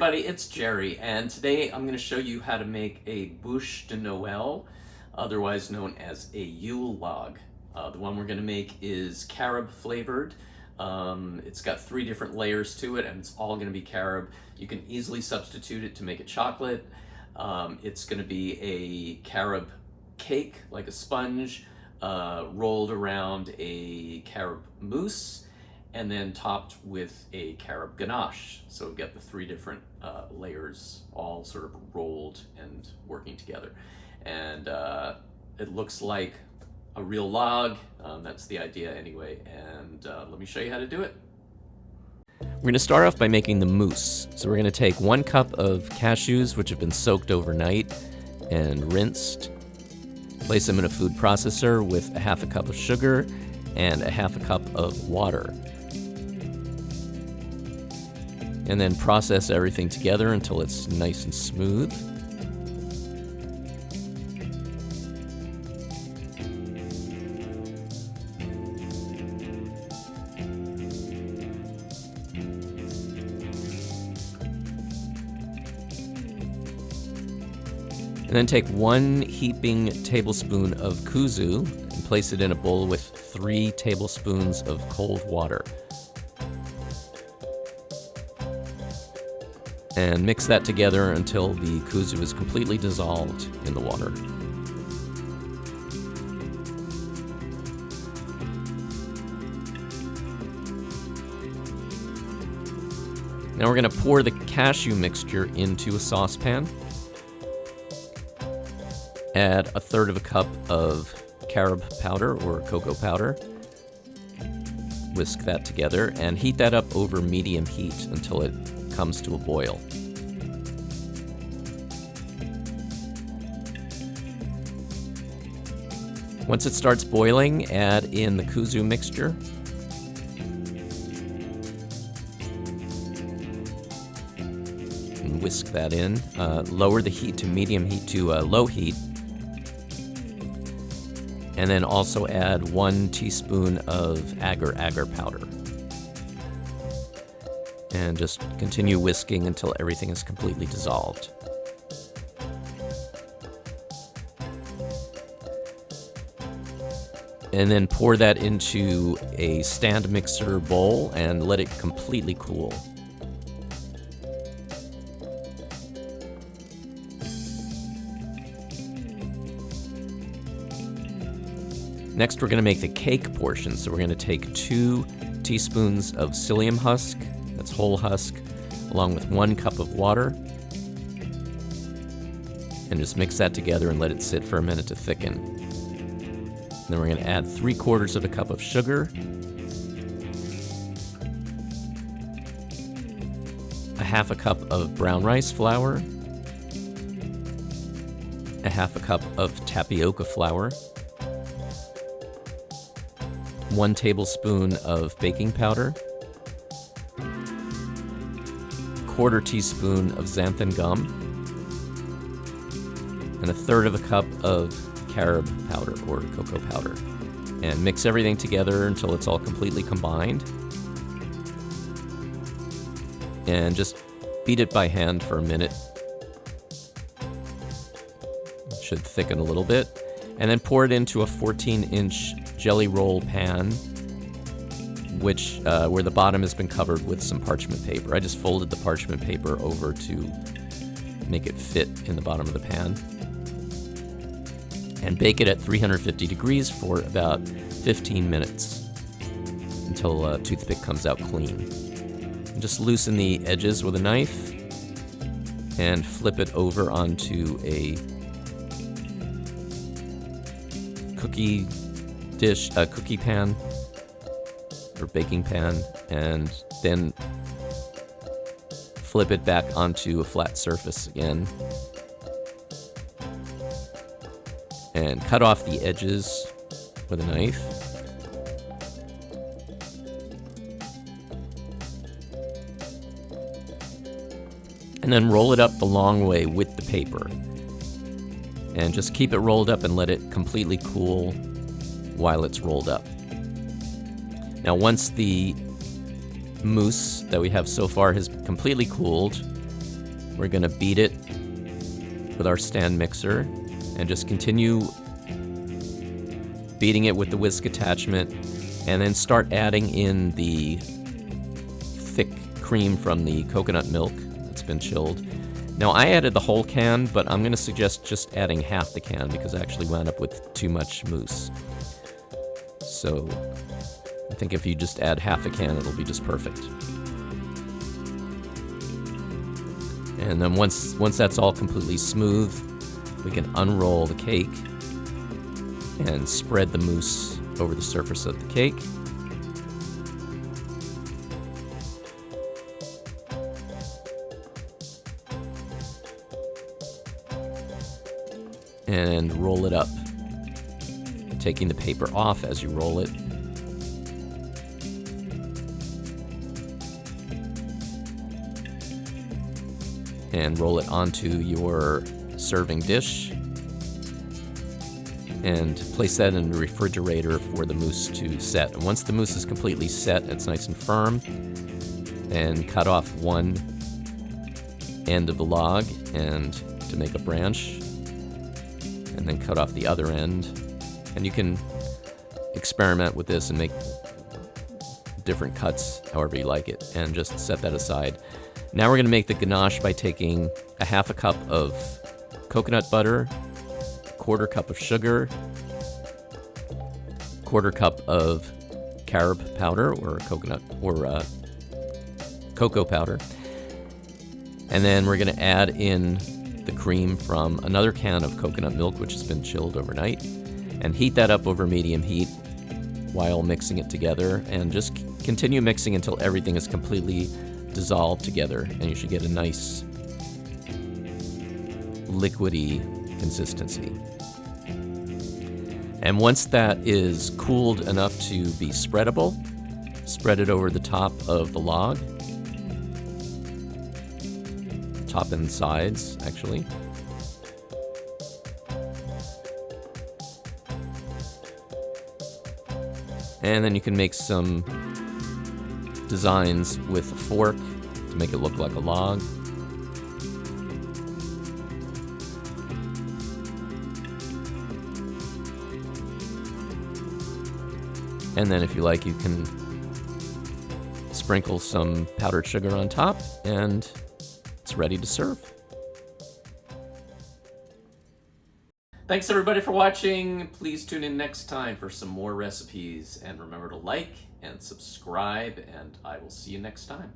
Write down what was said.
everybody, it's Jerry, and today I'm going to show you how to make a bûche de Noel, otherwise known as a Yule log. The one we're going to make is carob flavored. It's got 3 different layers to it, and it's all going to be carob. You can easily substitute it to make it chocolate. It's going to be a carob cake, like a sponge, rolled around a carob mousse, and then topped with a carob ganache. So we've got the 3 different layers all sort of rolled and working together. And it looks like a real log. That's the idea anyway. And let me show you how to do it. We're going to start off by making the mousse. So we're going to take 1 cup of cashews, which have been soaked overnight and rinsed. Place them in a food processor with a 1/2 cup of sugar and a 1/2 cup of water. And then process everything together until it's nice and smooth. And then take 1 heaping tablespoon of kuzu and place it in a bowl with 3 tablespoons of cold water. And mix that together until the kuzu is completely dissolved in the water. Now we're going to pour the cashew mixture into a saucepan. Add 1/3 cup of carob powder or cocoa powder. Whisk that together and heat that up over medium heat until it comes to a boil. Once it starts boiling, add in the kuzu mixture. And whisk that in. Lower the heat to medium heat to low heat. And then also add 1 teaspoon of agar-agar powder. And just continue whisking until everything is completely dissolved. And then pour that into a stand mixer bowl and let it completely cool. Next, we're going to make the cake portion. So we're going to take 2 teaspoons of psyllium husk, that's whole husk, along with 1 cup of water. And just mix that together and let it sit for a minute to thicken. And then we're going to add 3/4 cup of sugar, a 1/2 cup of brown rice flour, a 1/2 cup of tapioca flour, 1 tablespoon of baking powder, 1/4 teaspoon of xanthan gum, and 1/3 cup of carob powder or cocoa powder. And mix everything together until it's all completely combined. And just beat it by hand for a minute. It should thicken a little bit. And then pour it into a 14-inch jelly roll pan, which where the bottom has been covered with some parchment paper. I just folded the parchment paper over to make it fit in the bottom of the pan. And bake it at 350 degrees for about 15 minutes until a toothpick comes out clean. And just loosen the edges with a knife and flip it over onto a cookie dish, a cookie pan or baking pan, and then flip it back onto a flat surface again. And cut off the edges with a knife. And then roll it up the long way with the paper. And just keep it rolled up and let it completely cool while it's rolled up. Now once the mousse that we have so far has completely cooled, We're going to beat it with our stand mixer and just continue beating it with the whisk attachment, and then start adding in the thick cream from the coconut milk that's been chilled. Now, I added the whole can, but I'm going to suggest just adding half the can because I actually wound up with too much mousse. So I think if you just add half a can, it'll be just perfect. And then once that's all completely smooth, we can unroll the cake and spread the mousse over the surface of the cake. And roll it up, taking the paper off as you roll it. And roll it onto your serving dish. And place that in the refrigerator for the mousse to set. And once the mousse is completely set, it's nice and firm, and cut off one end of the log and to make a branch, and then cut off the other end. And you can experiment with this and make different cuts however you like it, and just set that aside. Now we're going to make the ganache by taking a half a cup of coconut butter, quarter cup of sugar, quarter cup of carob powder or coconut or cocoa powder, and then we're going to add in the cream from another can of coconut milk which has been chilled overnight, and heat that up over medium heat while mixing it together, and just continue mixing until everything is completely dissolved together, and you should get a nice liquidy consistency. And once that is cooled enough to be spreadable, spread it over the top of the log, top and sides actually. And then you can make some designs with a fork to make it look like a log. And then if you like, you can sprinkle some powdered sugar on top, and it's ready to serve. Thanks everybody for watching. Please tune in next time for some more recipes, and remember to like and subscribe, and I will see you next time.